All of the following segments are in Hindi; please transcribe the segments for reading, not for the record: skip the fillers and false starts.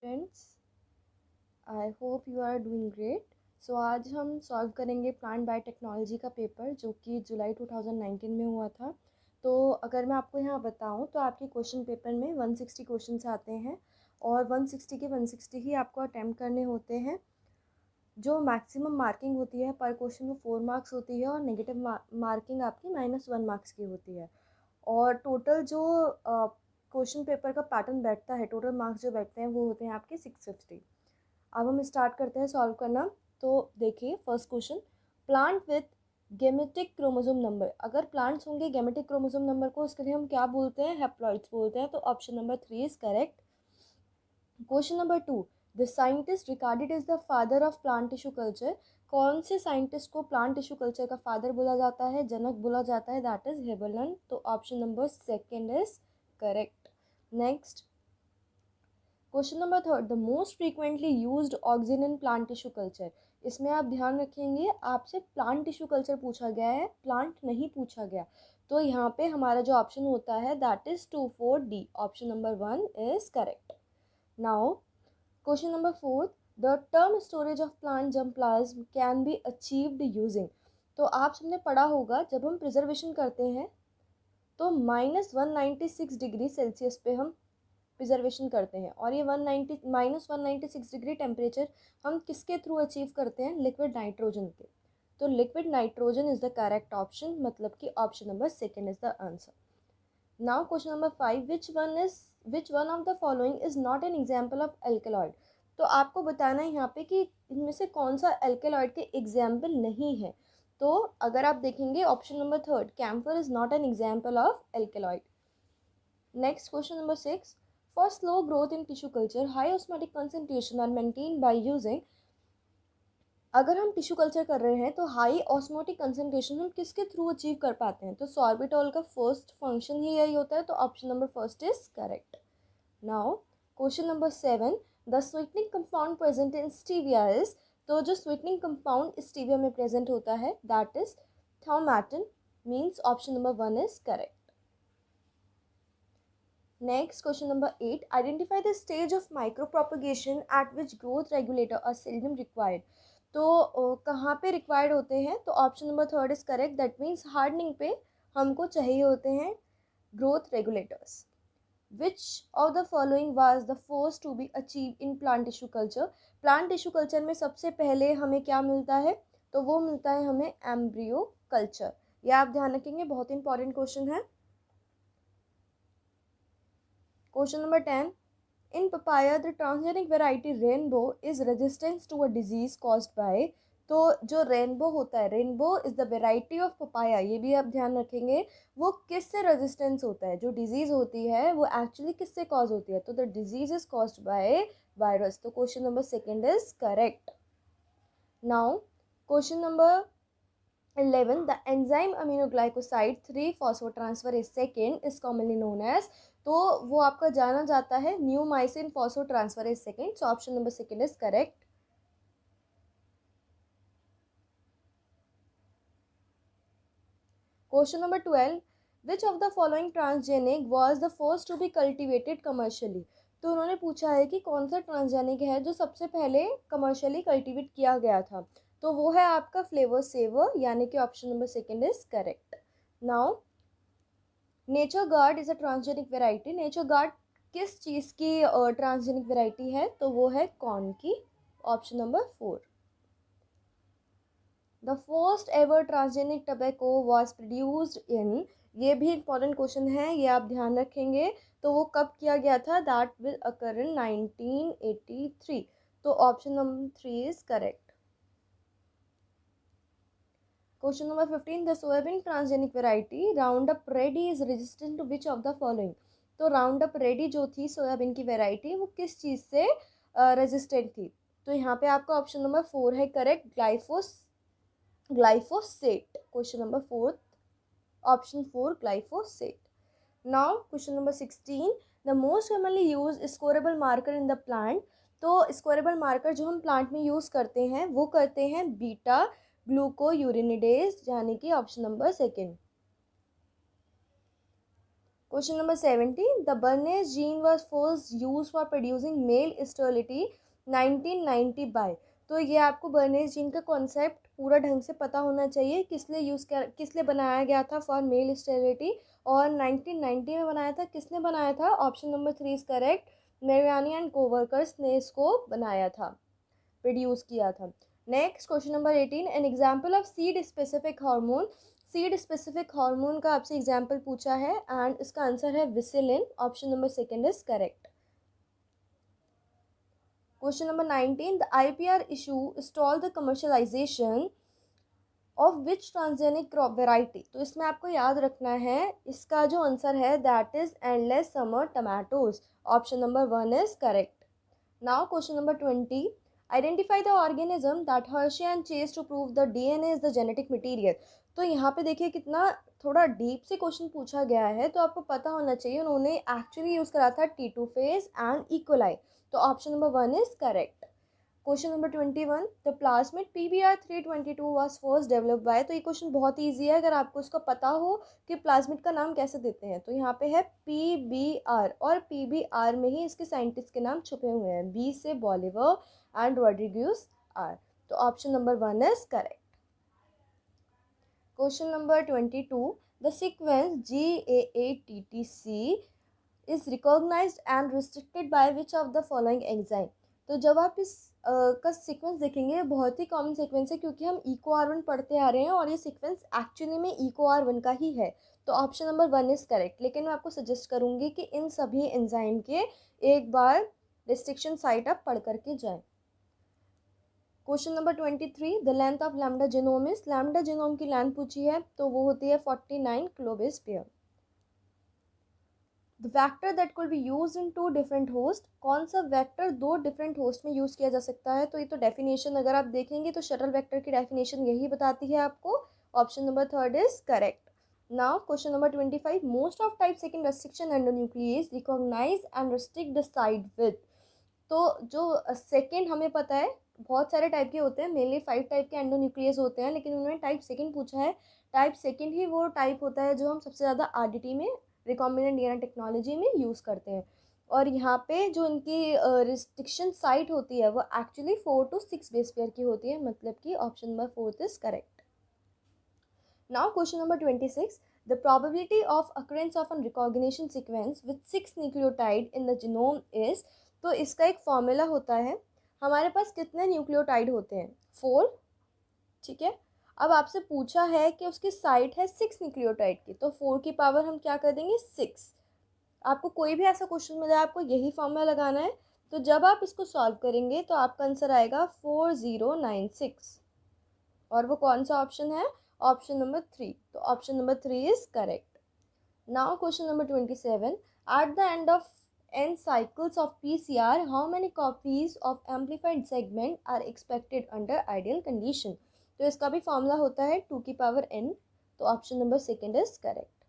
Students, I hope you are doing great. So आज हम सॉल्व करेंगे प्लांट बायोटेक्नोलॉजी का पेपर जो कि जुलाई 2019 में हुआ था। तो अगर मैं आपको यहाँ बताऊँ तो आपके क्वेश्चन पेपर में 160 क्वेश्चन आते हैं और 160 के 160 ही आपको अटैम्प्ट करने होते हैं। जो मैक्सिमम मार्किंग होती है पर क्वेश्चन में 4 मार्क्स होती है और नेगेटिव मार्किंग आपकी -1 मार्क्स की होती है। और टोटल जो क्वेश्चन पेपर का पैटर्न बैठता है, टोटल मार्क्स जो बैठते हैं वो होते हैं आपके 650। अब हम स्टार्ट करते हैं सॉल्व करना। तो देखिए first question, plant with gametic chromosome number. अगर प्लांट्स होंगे गेमेटिक क्रोमोसोम नंबर को उसके लिए हम क्या बोलते हैं, हैप्लॉइड्स बोलते हैं। तो option number 3 is correct. Question number 2, the scientist regarded is the father of plant tissue culture. कौन से साइंटिस्ट को प्लांट टिश्यू कल्चर का फादर बोला जाता है, जनक बोला जाता है? That is Haberlandt. तो option number 2 is correct. Next question number 3, the most frequently used oxygen in plant tissue culture. इसमें आप ध्यान रखेंगे आपसे प्लांट टिश्यू कल्चर पूछा गया है, प्लांट नहीं पूछा गया। तो यहाँ पे हमारा जो ऑप्शन होता है that is 2,4D। Option number 1 is correct. Now question number 4, the term storage of plant germplasm can be achieved using. तो आप सबने पढ़ा होगा जब हम प्रिजर्वेशन करते हैं तो -196 डिग्री सेल्सियस पे हम प्रिजर्वेशन करते हैं और ये -196 डिग्री टेम्परेचर हम किसके थ्रू अचीव करते हैं? लिक्विड नाइट्रोजन के। तो liquid nitrogen is the correct option, मतलब कि option number 2 is the answer. Now question number 5, which one of the following is not an example of alkaloid. तो आपको बताना है यहाँ पे कि इनमें से कौन सा एल्केलॉइड के एग्जाम्पल नहीं है। तो अगर आप देखेंगे option number 3, camphor is not an example of alkaloid. Next question number 6, for slow growth in tissue culture, high osmotic concentration are maintained by using। अगर हम टिश्यू कल्चर कर रहे हैं तो हाई ऑस्मोटिक कंसंट्रेशन हम किसके थ्रू अचीव कर पाते हैं? तो सॉर्बिटॉल का फर्स्ट फंक्शन ही यही होता है। तो option number 1 is correct. Now question number 7, the sweetening compound present in stevia is. तो जो स्वीटनिंग कंपाउंड स्टीविया में प्रेजेंट होता है that is thaumatin, means option number 1 is correct. Next, question number 8. Identify the stage of micropropagation at which growth regulator are seldom required. तो कहाँ पे रिक्वायर्ड होते हैं? तो option number 3 is correct. That means hardening पे हमको चाहिए होते हैं growth regulators. Which of the following was the first to be achieve in plant tissue culture. Plant tissue culture में सबसे पहले हमें क्या मिलता है? तो वो मिलता है हमें एम्ब्रियो कल्चर। ये आप ध्यान रखेंगे, बहुत इंपॉर्टेंट क्वेश्चन है। Question number 10. In papaya, the transgenic variety rainbow is resistant to a disease caused by। तो जो रेनबो होता है, rainbow is the variety of papaya, ये भी आप ध्यान रखेंगे। वो किससे रेजिस्टेंस होता है? जो डिजीज होती है वो एक्चुअली किससे कॉज होती है? तो the disease is caused by virus. तो question number 2 is correct. Now question number 11, the enzyme aminoglycoside 3-phosphotransferase second is commonly known as। तो वो आपका जाना जाता है neomycin phosphotransferase second. So option number 2 is correct. Question number 12, which of the following transgenic was the first to be cultivated commercially. तो उन्होंने पूछा है कि कौन सा ट्रांसजेनिक है जो सबसे पहले कमर्शियली कल्टिवेट किया गया था। तो वो है आपका फ्लेवर सेवर, यानी कि option number 2 is correct. Now nature guard is a transgenic variety. Nature guard किस चीज़ की ट्रांसजेनिक वेराइटी है? तो वो है कॉर्न की। Option number 4। The first ever transgenic tobacco was produced in. ये भी इंपॉर्टेंट क्वेश्चन है, ये आप ध्यान रखेंगे। तो वो कब किया गया था? That will occur in 1983। तो option number 3 is correct. Question number 15, the soybean transgenic variety round up ready is resistant to which of the following. तो राउंड अप रेडी जो थी सोयाबीन की वेराइटी वो किस चीज़ से रेजिस्टेंट थी? तो यहाँ पे आपका ऑप्शन नंबर 4 है correct, glyphosate. Question number 4, option 4 glyphosate. Now question number 16, the most commonly use scorable marker in the plant. तो स्कोरेबल मार्कर जो हम प्लांट में यूज़ करते हैं वो करते हैं बीटा ग्लूकोयूरिनिडेज, यानी कि option number 2। Question number 17, the barnase gene was first use for producing male sterility 1990 by. तो ये आपको बर्नेस जीन का कॉन्सेप्ट पूरा ढंग से पता होना चाहिए, किस लिए बनाया गया था फॉर मेल स्टेरिलिटी, और 1990 में बनाया था। किसने बनाया था? Option number 3 is correct. Mariani and coworkers ने इसको बनाया था, प्रोड्यूस किया था। Next question number 18, an example of seed specific hormone. Seed specific hormone का आपसे एग्जाम्पल पूछा है एंड इसका आंसर है vicilin. Option number second is correct. Question number 19, the IPR issue stall the commercialisation of which transgenic crop variety. तो इसमें आपको याद रखना है, इसका जो आंसर है that is endless summer tomatoes. Option number 1 is correct. Now question number 20, identify the organism that Hershey and Chase to prove the DNA is the genetic material. तो यहाँ पे देखिए कितना थोड़ा डीप से क्वेश्चन पूछा गया है, तो आपको पता होना चाहिए उन्होंने एक्चुअली यूज़ करा था T2 फेज एंड इकोलाई। तो option number 1 is correct. Question number 21, the plasmid PBr322 was first developed by. तो ये क्वेश्चन बहुत ईजी है, अगर आपको इसको पता हो कि प्लाज्मिड का नाम कैसे देते हैं। तो यहाँ पे है PBr, और PBr में ही इसके साइंटिस्ट के नाम छुपे हुए हैं, बी से बॉलिवर एंड रोड्रिग्यूस आर। तो option number 1 is correct. Question number 22, the sequence GAATTC is recognised and restricted by which of the following enzyme. तो जब आप इस का सीक्वेंस देखेंगे, बहुत ही कॉमन सीक्वेंस है क्योंकि हम इको R1 पढ़ते आ रहे हैं और ये सीक्वेंस एक्चुअली में इको R1 का ही है। तो ऑप्शन नंबर 1 इज करेक्ट, लेकिन मैं आपको सजेस्ट करूंगी कि इन सभी एंजाइम के एक बार रिस्ट्रिक्शन साइट आप पढ़ करके जाएं। Question number 23, the length of lambda genome is. Lambda genome की लेंथ पूछी है, तो वो होती है 49 kilobase pair. The vector that could be used in 2 different host. कौन सा वेक्टर 2 डिफरेंट होस्ट में यूज़ किया जा सकता है? तो ये तो डेफिनेशन अगर आप देखेंगे तो शटल वेक्टर की डेफिनेशन यही बताती है आपको। Option number 3 is correct. Now question number 25, most of type second restriction endonuclease recognise and restrict the site with. तो जो सेकंड हमें पता है बहुत सारे टाइप के होते हैं, मेनली 5 टाइप के एंडोन्यूक्लियस होते हैं, लेकिन उन्होंने टाइप सेकंड पूछा है। टाइप सेकंड ही वो टाइप होता है जो हम सबसे ज़्यादा आरडीटी में, रिकॉम्बिनेंट डीएनए टेक्नोलॉजी में यूज़ करते हैं। और यहाँ पे जो इनकी रिस्ट्रिक्शन साइट होती है वो एक्चुअली 4 to 6 बेस पेयर की होती है, मतलब कि option number 4 is correct. Now question number 26, the probability of occurrence of an recognition sequence with 6 nucleotide in the genome is. तो इसका एक फॉर्मूला होता है, हमारे पास कितने न्यूक्लियोटाइड होते हैं? 4, ठीक है। अब आपसे पूछा है कि उसकी साइट है 6 न्यूक्लियोटाइड की, तो 4 की पावर हम क्या कर देंगे? 6। आपको कोई भी ऐसा क्वेश्चन मिले आपको यही फॉर्मूला लगाना है। तो जब आप इसको सॉल्व करेंगे तो आपका आंसर आएगा 4096, और वो कौन सा ऑप्शन है? Option number 3। तो option number 3 is correct. Now question number 27, at the end of n cycles of PCR, how many copies of amplified segment are expected under ideal condition? तो इसका भी फॉर्मूला होता है 2 की पावर n। तो option number second is correct.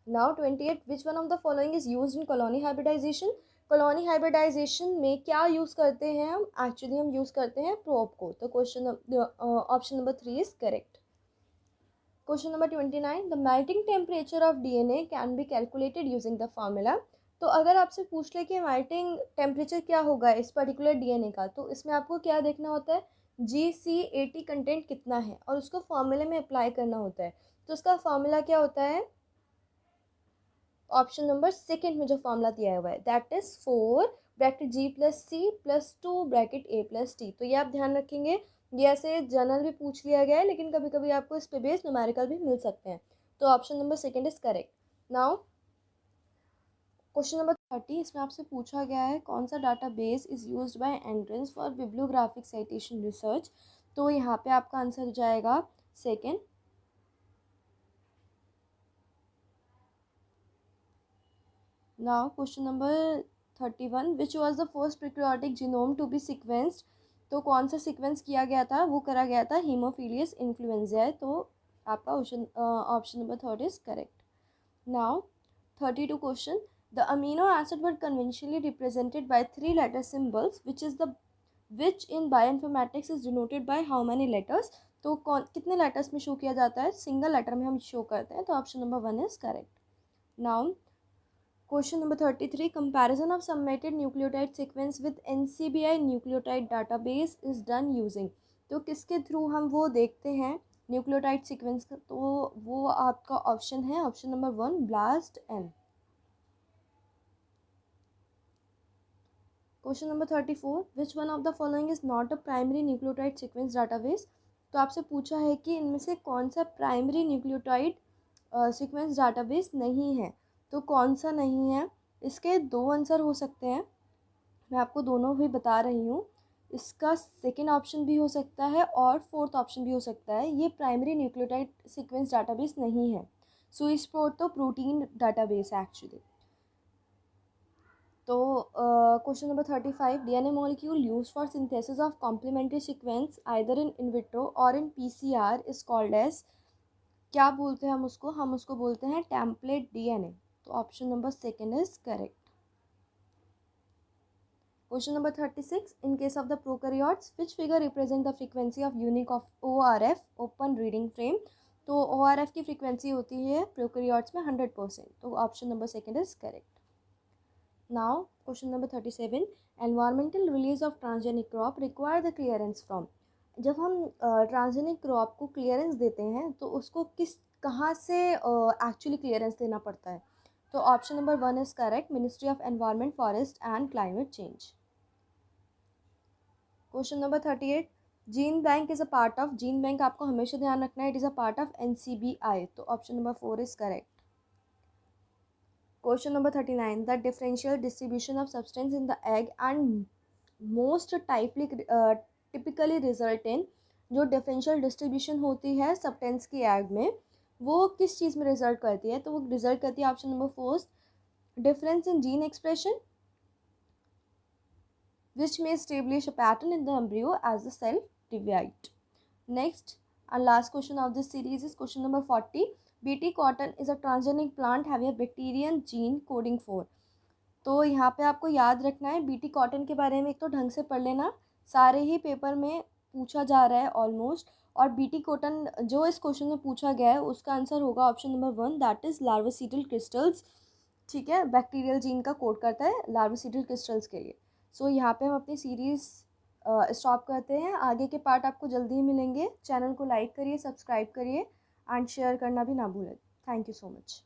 Now 28, which one of the following is used in colony hybridisation. Colony hybridisation में क्या यूज़ करते हैं हम? एक्चुअली हम यूज़ करते हैं प्रोब को। तो question option number 3 is correct. Question number 29, the melting temperature of DNA can be calculated using the formula. तो अगर आपसे पूछ ले कि मेल्टिंग टेम्परेचर क्या होगा इस पर्टिकुलर डीएनए का, तो इसमें आपको क्या देखना होता है? GC80 कंटेंट कितना है और उसको फॉर्मूले में अप्लाई करना होता है। तो उसका फॉर्मूला क्या होता है? ऑप्शन नंबर सेकंड में जो फॉर्मूला दिया हुआ है that is 4 bracket G+C+2 bracket A+T। तो ये आप ध्यान रखेंगे, ये ऐसे जनरल भी पूछ लिया गया है, लेकिन कभी कभी आपको इस पे बेस न्यूमेरिकल भी मिल सकते हैं। तो option number second is correct. Now question number 30, इसमें आपसे पूछा गया है कौन सा database is used by entrance for bibliographic citation research. तो यहाँ पे आपका आंसर हो जाएगा second. Now question number 31, which was the first prokaryotic genome to be sequenced. तो कौन सा सीक्वेंस किया गया था? वो करा गया था हीमोफीलियस इन्फ्लुएंजाe। तो आपका option number 3 is correct. Now 32 question, the amino acid were conventionally represented by 3 letter symbols which in bioinformatics is denoted by how many letters. तो कितने लेटर्स में शो किया जाता है? सिंगल लेटर में हम शो करते हैं। तो option number 1 is correct. Now question number 33, comparison of submitted nucleotide sequence with NCBI nucleotide database is done using. तो किसके थ्रू हम वो देखते हैं न्यूक्लियोटाइड सीक्वेंस का, तो वो आपका ऑप्शन है option number 1 blast n. Question number 34, which one of the following is not a primary nucleotide sequence database. तो आपसे पूछा है कि इनमें से कौन सा प्राइमरी न्यूक्लियोटाइड सीक्वेंस डाटाबेस नहीं है। तो कौन सा नहीं है, इसके दो आंसर हो सकते हैं, मैं आपको दोनों भी बता रही हूँ। इसका सेकेंड ऑप्शन भी हो सकता है और फोर्थ ऑप्शन भी हो सकता है। ये प्राइमरी न्यूक्लियोटाइड सीक्वेंस डाटाबेस नहीं है। स्विस प्रोट तो प्रोटीन डाटाबेस है एक्चुअली। तो question number 35, DNA molecule use for synthesis of complementary sequence either in vitro और in PCR is called as. क्या बोलते हैं हम उसको बोलते हैं टेम्पलेट डीएनए। तो option number second is correct. Question number 36. In case of the prokaryotes, which figure represent the frequency of unique of ORF open reading frame? तो ORF की frequency होती है prokaryotes में 100%। तो option number second is correct. Now question number 37. Environmental release of transgenic crop require the clearance from। जब हम ट्रांसजेनिक क्रॉप को क्लियरेंस देते हैं तो उसको कहाँ से एक्चुअली क्लियरेंस देना पड़ता है। तो option number 1 is correct, ministry of environment forest and climate change. Question number 38, gene bank is a part of. Gene bank आपको हमेशा ध्यान रखना है, it is a part of NCBI। तो option number 4 is correct. Question number 39, the differential distribution of substance in the egg and most typically result in. जो डिफरेंशियल डिस्ट्रीब्यूशन होती है सब्सटेंस की एग में, वो किस चीज़ में रिजल्ट करती है। तो वो रिजल्ट करती है option number 4, difference in gene expression which may establish a pattern in the embryo as the cell divide. Next and last question of this series is question number 40. BT cotton is a transgenic plant having a bacterial gene coding for। तो यहाँ पे आपको याद रखना है बीटी कॉटन के बारे में, एक तो ढंग से पढ़ लेना, सारे ही पेपर में पूछा जा रहा है ऑलमोस्ट। और बीटी कॉटन जो इस क्वेश्चन में पूछा गया है उसका आंसर होगा option number 1, that is larvicidal crystals. ठीक है, बैक्टीरियल जीन का कोड करता है लार्वासीटल क्रिस्टल्स के लिए। सो यहाँ पे हम अपनी सीरीज़ स्टॉप करते हैं, आगे के पार्ट आपको जल्दी ही मिलेंगे। चैनल को लाइक करिए, सब्सक्राइब करिए एंड शेयर करना भी ना भूलें। Thank you so much.